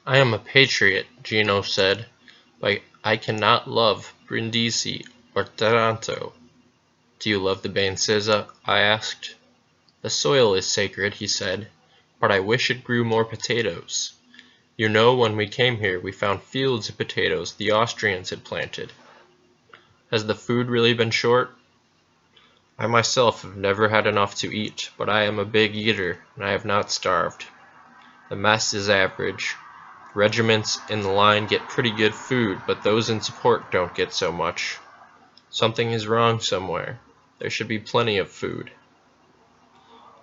"I am a patriot," Gino said, "but I cannot love Brindisi or Taranto." "Do you love the Baincisa?" I asked. "The soil is sacred," he said, "but I wish it grew more potatoes. You know, when we came here we found fields of potatoes the Austrians had planted." "Has the food really been short?" "I myself have never had enough to eat, but I am a big eater, and I have not starved. The mess is average. Regiments in the line get pretty good food, but those in support don't get so much. Something is wrong somewhere. There should be plenty of food."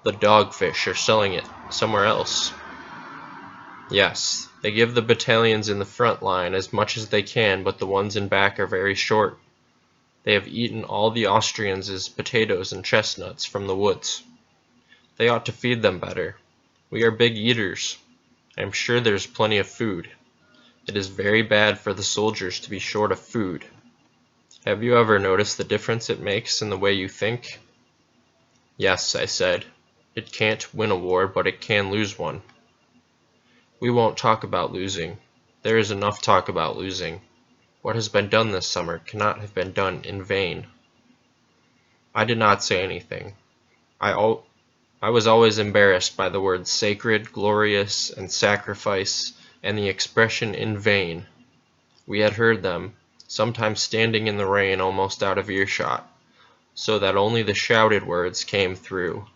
"The dogfish are selling it somewhere else." "Yes, they give the battalions in the front line as much as they can, but the ones in back are very short. They have eaten all the Austrians' potatoes and chestnuts from the woods. They ought to feed them better. We are big eaters. I am sure there is plenty of food. It is very bad for the soldiers to be short of food. Have you ever noticed the difference it makes in the way you think?" "Yes," I said. "It can't win a war, but it can lose one." "We won't talk about losing. There is enough talk about losing. What has been done this summer cannot have been done in vain." I did not say anything. I was always embarrassed by the words sacred, glorious, and sacrifice, and the expression in vain. We had heard them, sometimes standing in the rain almost out of earshot, so that only the shouted words came through,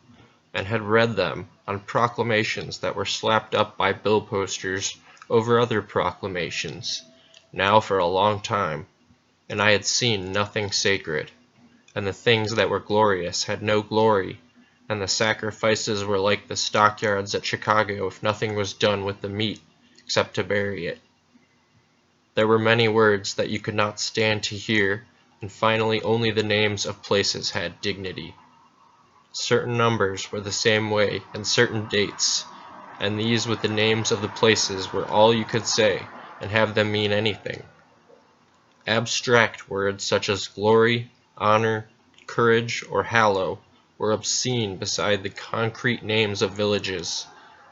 and had read them on proclamations that were slapped up by bill posters over other proclamations, now for a long time, and I had seen nothing sacred, and the things that were glorious had no glory, and the sacrifices were like the stockyards at Chicago if nothing was done with the meat except to bury it. There were many words that you could not stand to hear, and finally only the names of places had dignity. Certain numbers were the same way, and certain dates, and these with the names of the places were all you could say, and have them mean anything. Abstract words such as glory, honor, courage, or hallow were obscene beside the concrete names of villages,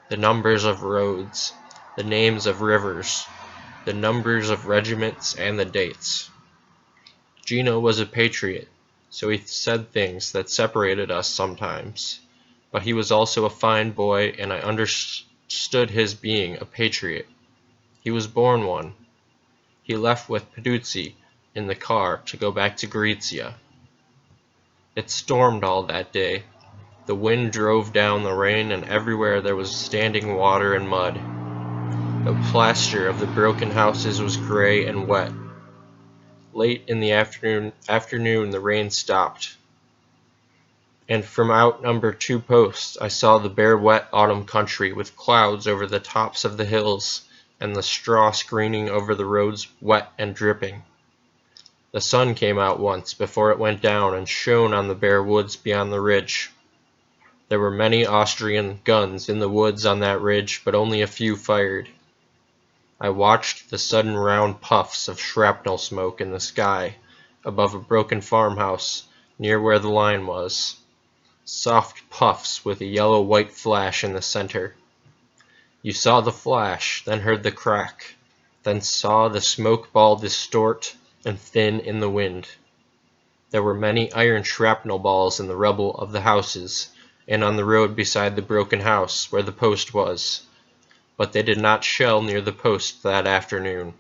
the numbers of roads, the names of rivers, the numbers of regiments, and the dates. Gino was a patriot, so he said things that separated us sometimes, but he was also a fine boy, and I understood his being a patriot. He was born one. He left with Peduzzi in the car to go back to Gorizia. It stormed all that day. The wind drove down the rain, and everywhere there was standing water and mud. The plaster of the broken houses was gray and wet. Late in the afternoon the rain stopped, and from out number 2 post I saw the bare wet autumn country with clouds over the tops of the hills, and the straw screening over the roads wet and dripping. The sun came out once before it went down and shone on the bare woods beyond the ridge. There were many Austrian guns in the woods on that ridge, but only a few fired. I watched the sudden round puffs of shrapnel smoke in the sky above a broken farmhouse near where the line was. Soft puffs with a yellow-white flash in the center. You saw the flash, then heard the crack, then saw the smoke ball distort and thin in the wind. There were many iron shrapnel balls in the rubble of the houses, and on the road beside the broken house where the post was, but they did not shell near the post that afternoon.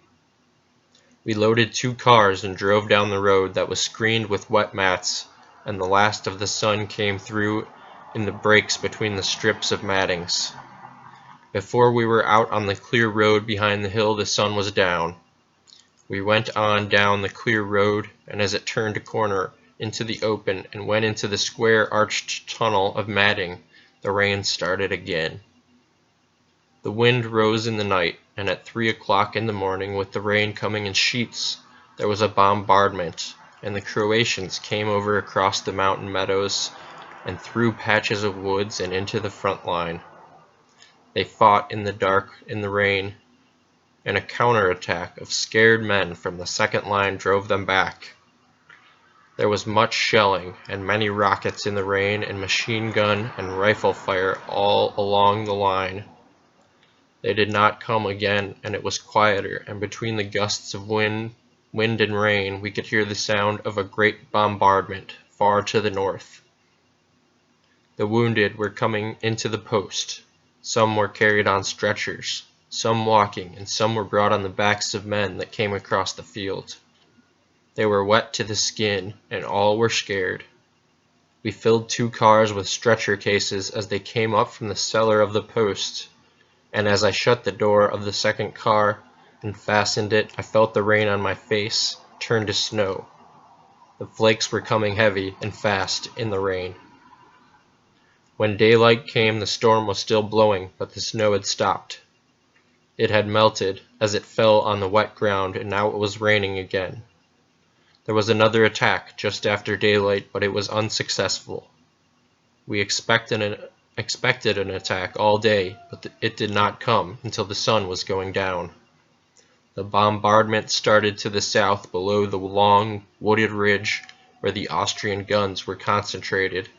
We loaded 2 cars and drove down the road that was screened with wet mats, and the last of the sun came through in the breaks between the strips of mattings. Before we were out on the clear road behind the hill, the sun was down. We went on down the clear road, and as it turned a corner into the open and went into the square arched tunnel of matting, the rain started again. The wind rose in the night, and at 3 o'clock in the morning, with the rain coming in sheets, there was a bombardment, and the Croatians came over across the mountain meadows and through patches of woods and into the front line. They fought in the dark, in the rain, and a counterattack of scared men from the second line drove them back. There was much shelling and many rockets in the rain, and machine gun and rifle fire all along the line. They did not come again, and it was quieter, and between the gusts of wind and rain we could hear the sound of a great bombardment far to the north. The wounded were coming into the post. Some were carried on stretchers, some walking, and some were brought on the backs of men that came across the field. They were wet to the skin, and all were scared. We filled 2 cars with stretcher cases as they came up from the cellar of the post, and as I shut the door of the second car and fastened it, I felt the rain on my face turn to snow. The flakes were coming heavy and fast in the rain. When daylight came, the storm was still blowing, but the snow had stopped. It had melted as it fell on the wet ground, and now it was raining again. There was another attack just after daylight, but it was unsuccessful. We expected an attack all day, but it did not come until the sun was going down. The bombardment started to the south below the long, wooded ridge where the Austrian guns were concentrated.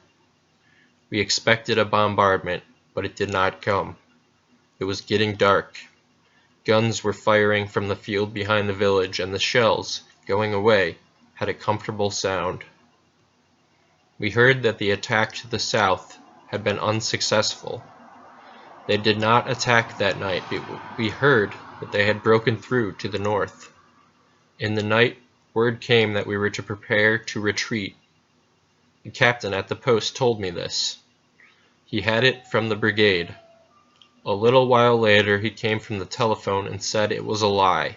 We expected a bombardment, but it did not come. It was getting dark. Guns were firing from the field behind the village, and the shells, going away, had a comfortable sound. We heard that the attack to the south had been unsuccessful. They did not attack that night, but we heard that they had broken through to the north. In the night, word came that we were to prepare to retreat. The captain at the post told me this. He had it from the brigade. A little while later he came from the telephone and said it was a lie.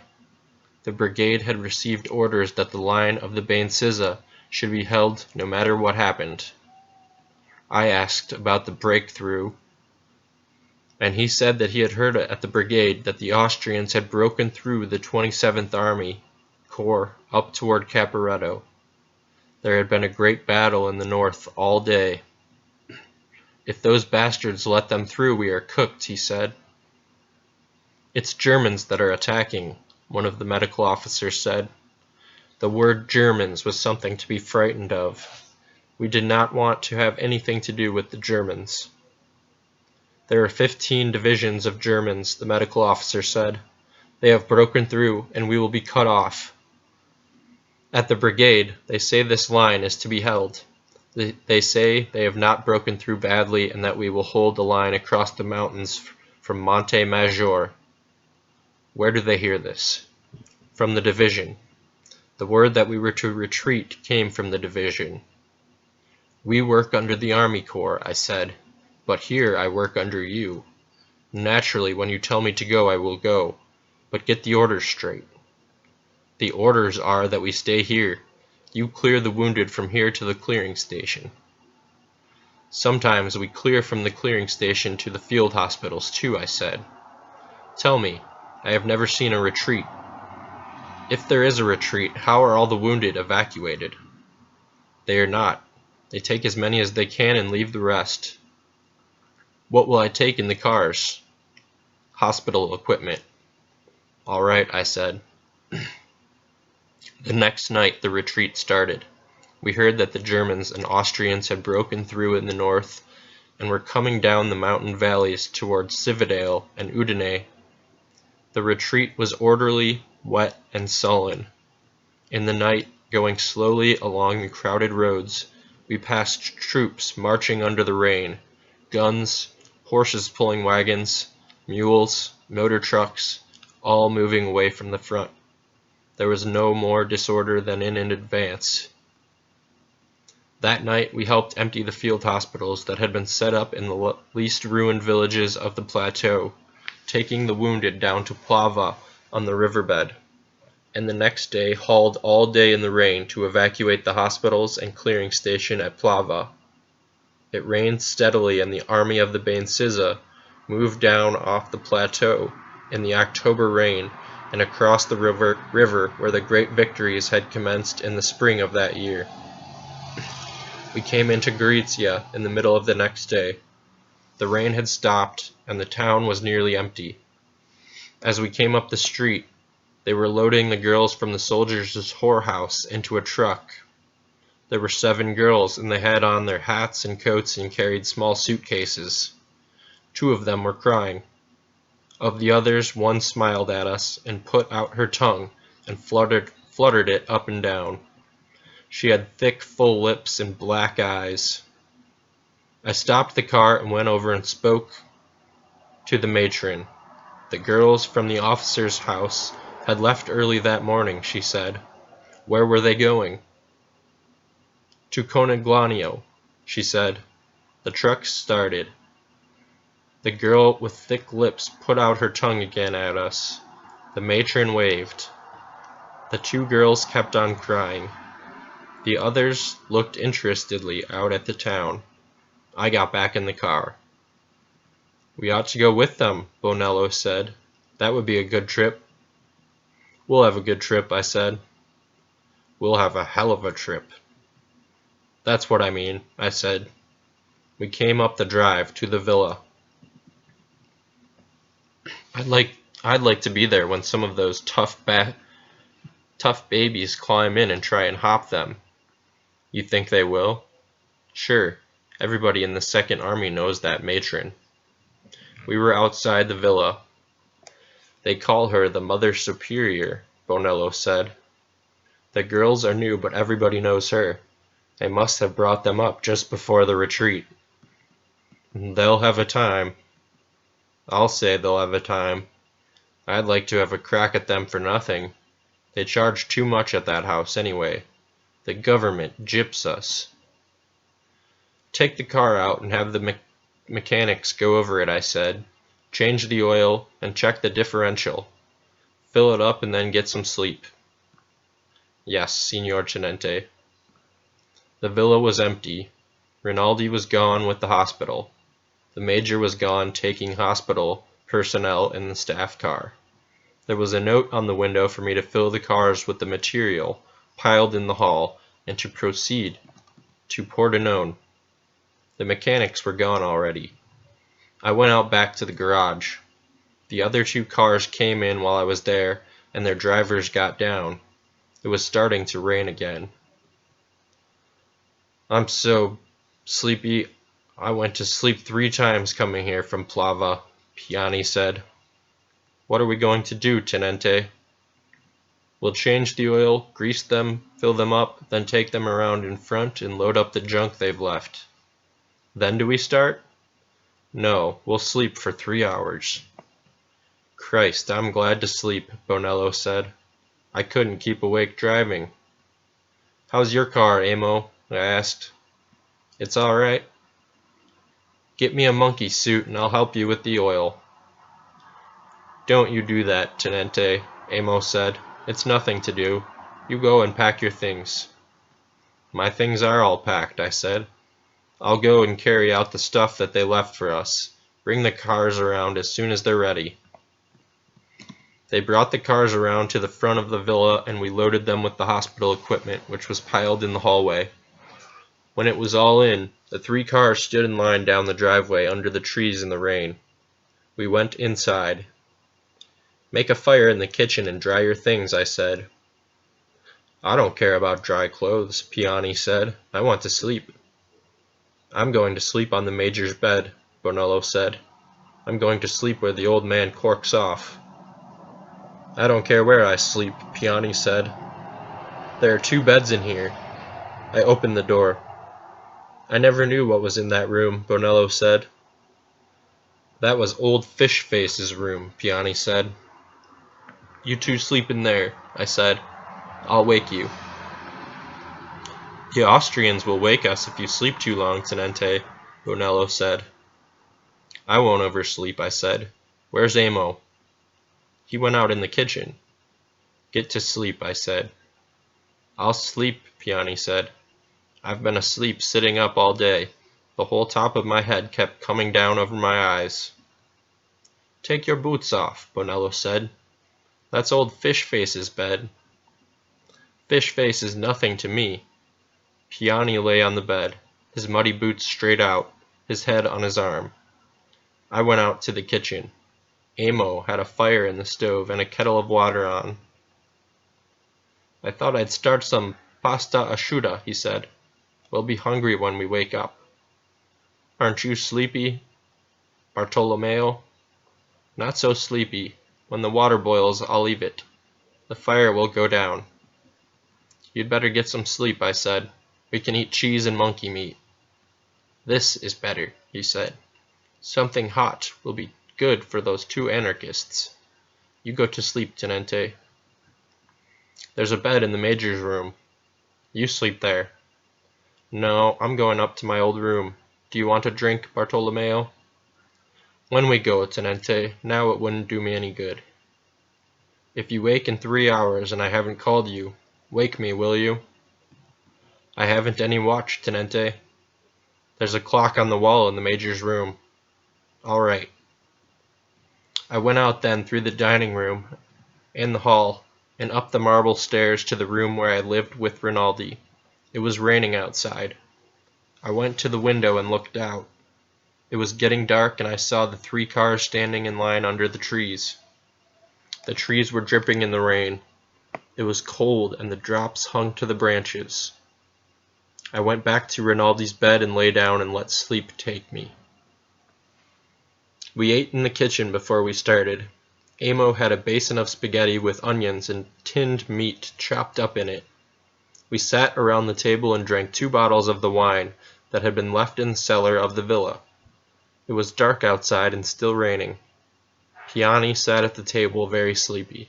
The brigade had received orders that the line of the Bain-Sizza should be held no matter what happened. I asked about the breakthrough, and he said that he had heard at the brigade that the Austrians had broken through the 27th Army Corps up toward Caporetto. There had been a great battle in the north all day. If those bastards let them through, we are cooked, he said. It's Germans that are attacking, one of the medical officers said. The word Germans was something to be frightened of. We did not want to have anything to do with the Germans. There are 15 divisions of Germans, the medical officer said. They have broken through, and we will be cut off. At the brigade, they say this line is to be held. They say they have not broken through badly, and that we will hold the line across the mountains from Monte Maggiore. Where do they hear this? From the division. The word that we were to retreat came from the division. We work under the Army Corps, I said, but here I work under you. Naturally, when you tell me to go, I will go, but get the orders straight. The orders are that we stay here. You clear the wounded from here to the clearing station. Sometimes we clear from the clearing station to the field hospitals too, I said. Tell me, I have never seen a retreat. If there is a retreat, how are all the wounded evacuated? They are not. They take as many as they can and leave the rest. What will I take in the cars? Hospital equipment. All right, I said. The next night the retreat started. We heard that the Germans and Austrians had broken through in the north and were coming down the mountain valleys towards Cividale and Udine. The retreat was orderly, wet, and sullen. In the night, going slowly along the crowded roads, we passed troops marching under the rain, guns, horses pulling wagons, mules, motor trucks, all moving away from the front. There was no more disorder than in advance. That night we helped empty the field hospitals that had been set up in the least ruined villages of the plateau, taking the wounded down to Plava on the riverbed, and the next day hauled all day in the rain to evacuate the hospitals and clearing station at Plava. It rained steadily, and the army of the Bain-Sizza moved down off the plateau in the October rain and across the river where the great victories had commenced in the spring of that year. We came into Gorizia in the middle of the next day. The rain had stopped, and the town was nearly empty. As we came up the street, they were loading the girls from the soldiers' whorehouse into a truck. There were 7 girls, and they had on their hats and coats and carried small suitcases. 2 of them were crying. Of the others, one smiled at us and put out her tongue and fluttered it up and down. She had thick, full lips and black eyes. I stopped the car and went over and spoke to the matron. The girls from the officer's house had left early that morning, she said. Where were they going? To Conegliano, she said. The truck started. The girl with thick lips put out her tongue again at us. The matron waved. The two girls kept on crying. The others looked interestedly out at the town. I got back in the car. We ought to go with them, Bonello said. That would be a good trip. We'll have a good trip, I said. We'll have a hell of a trip. That's what I mean, I said. We came up the drive to the villa. I'd like to be there when some of those tough babies climb in and try and hop them. You think they will? Sure. Everybody in the Second Army knows that matron. We were outside the villa. They call her the Mother Superior, Bonello said. The girls are new, but everybody knows her. They must have brought them up just before the retreat. They'll have a time. I'll say they'll have a time. I'd like to have a crack at them for nothing. They charge too much at that house anyway. The government gyps us. Take the car out and have the mechanics go over it, I said. Change the oil and check the differential. Fill it up and then get some sleep. Yes, Signor Tenente. The villa was empty. Rinaldi was gone with the hospital. The major was gone taking hospital personnel in the staff car. There was a note on the window for me to fill the cars with the material piled in the hall and to proceed to Pordenone. The mechanics were gone already. I went out back to the garage. The other two cars came in while I was there, and their drivers got down. It was starting to rain again. I'm so sleepy. I went to sleep 3 times coming here from Plava, Piani said. What are we going to do, Tenente? We'll change the oil, grease them, fill them up, then take them around in front and load up the junk they've left. Then do we start? No, we'll sleep for 3 hours. Christ, I'm glad to sleep, Bonello said. I couldn't keep awake driving. How's your car, Amo? I asked. It's all right. Get me a monkey suit and I'll help you with the oil. Don't you do that, Tenente, Amo said. It's nothing to do. You go and pack your things. My things are all packed, I said. I'll go and carry out the stuff that they left for us. Bring the cars around as soon as they're ready. They brought the cars around to the front of the villa and we loaded them with the hospital equipment, which was piled in the hallway. When it was all in, the 3 cars stood in line down the driveway under the trees in the rain. We went inside. Make a fire in the kitchen and dry your things, I said. I don't care about dry clothes, Piani said. I want to sleep. I'm going to sleep on the major's bed, Bonello said. I'm going to sleep where the old man corks off. I don't care where I sleep, Piani said. There are 2 beds in here. I opened the door. I never knew what was in that room, Bonello said. That was old Fish-Face's room, Piani said. You 2 sleep in there, I said. I'll wake you. The Austrians will wake us if you sleep too long, Tenente, Bonello said. I won't oversleep, I said. Where's Amo? He went out in the kitchen. Get to sleep, I said. I'll sleep, Piani said. I've been asleep sitting up all day. The whole top of my head kept coming down over my eyes. Take your boots off, Bonello said. That's old Fish-Face's bed. Fish-Face is nothing to me. Piani lay on the bed, his muddy boots straight out, his head on his arm. I went out to the kitchen. Amo had a fire in the stove and a kettle of water on. I thought I'd start some pasta asciutta, he said. We'll be hungry when we wake up. Aren't you sleepy, Bartolomeo? Not so sleepy. When the water boils, I'll leave it. The fire will go down. You'd better get some sleep, I said. We can eat cheese and monkey meat. This is better, he said. Something hot will be good for those two anarchists. You go to sleep, Tenente. There's a bed in the Major's room. You sleep there. No, I'm going up to my old room. Do you want a drink, Bartolomeo? When we go, Tenente. Now it wouldn't do me any good. If you wake in 3 hours and I haven't called you, wake me, will you? I haven't any watch, Tenente. There's a clock on the wall in the Major's room. All right. I went out then through the dining room and the hall, and up the marble stairs to the room where I lived with Rinaldi. It was raining outside. I went to the window and looked out. It was getting dark, and I saw the 3 cars standing in line under the trees. The trees were dripping in the rain. It was cold, and the drops hung to the branches. I went back to Rinaldi's bed and lay down and let sleep take me. We ate in the kitchen before we started. Amo had a basin of spaghetti with onions and tinned meat chopped up in it. We sat around the table and drank 2 bottles of the wine that had been left in the cellar of the villa. It was dark outside and still raining. Piani sat at the table very sleepy.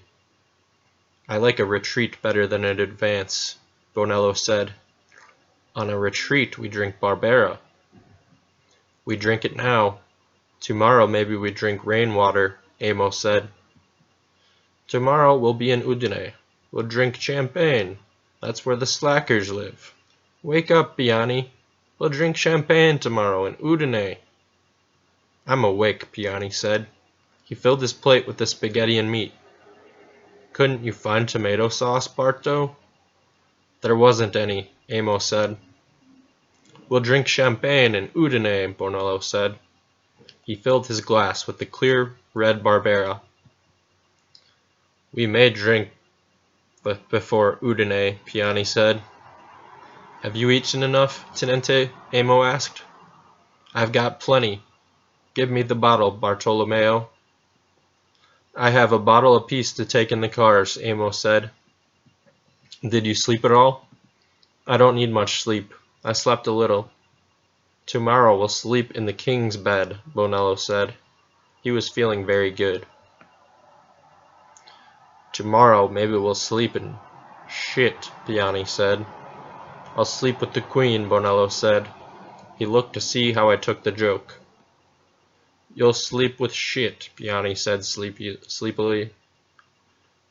I like a retreat better than an advance, Bonello said. On a retreat we drink Barbera. We drink it now. Tomorrow maybe we drink rainwater, Amo said. Tomorrow we'll be in Udine. We'll drink champagne. That's where the slackers live. Wake up, Piani. We'll drink champagne tomorrow in Udine. I'm awake, Piani said. He filled his plate with the spaghetti and meat. Couldn't you find tomato sauce, Barto? There wasn't any, Amo said. We'll drink champagne in Udine, Bonello said. He filled his glass with the clear red Barbera. We may drink before Udine, Piani said. Have you eaten enough, Tenente? Amo asked. I've got plenty. Give me the bottle, Bartolomeo. I have a bottle apiece to take in the cars, Amo said. Did you sleep at all? I don't need much sleep. I slept a little. Tomorrow we'll sleep in the king's bed, Bonello said. He was feeling very good. Tomorrow maybe we'll sleep in shit, Piani said. I'll sleep with the queen, Bonello said. He looked to see how I took the joke. You'll sleep with shit, Piani said sleepily.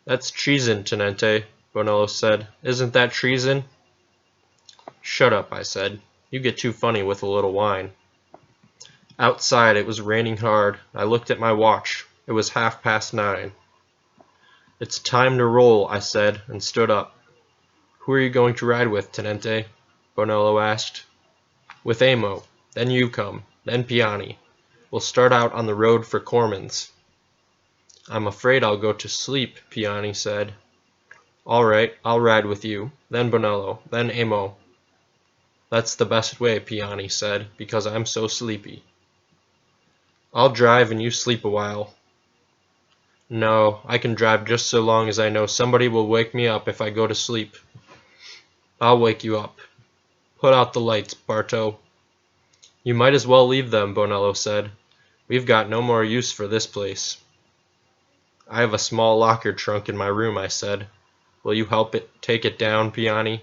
That's treason, Tenente, Bonello said. Isn't that treason? Shut up, I said. You get too funny with a little wine. Outside it was raining hard. I looked at my watch. It was 9:30. It's time to roll, I said, and stood up. Who are you going to ride with, Tenente? Bonello asked. With Amo. Then you come. Then Piani. We'll start out on the road for Cormans. I'm afraid I'll go to sleep, Piani said. All right, I'll ride with you. Then Bonello. Then Amo. That's the best way, Piani said, because I'm so sleepy. I'll drive and you sleep a while. No, I can drive just so long as I know somebody will wake me up if I go to sleep. I'll wake you up. Put out the lights, Barto. You might as well leave them, Bonello said. We've got no more use for this place. I have a small locker trunk in my room, I said. Will you help take it down, Piani?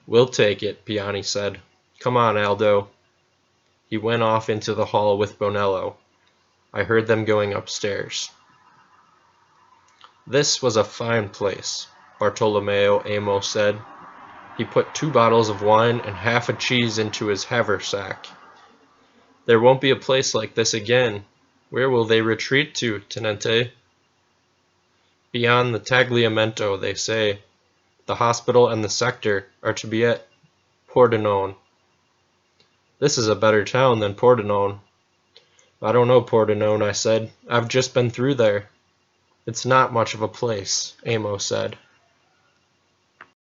We'll take it, Piani said. Come on, Aldo. He went off into the hall with Bonello. I heard them going upstairs. This was a fine place, Bartolomeo Amo said. He put 2 bottles of wine and half a cheese into his haversack. There won't be a place like this again. Where will they retreat to, Tenente? Beyond the Tagliamento, they say. The hospital and the sector are to be at Pordenone. This is a better town than Pordenone. I don't know Pordenone, I said. I've just been through there. It's not much of a place, Amo said.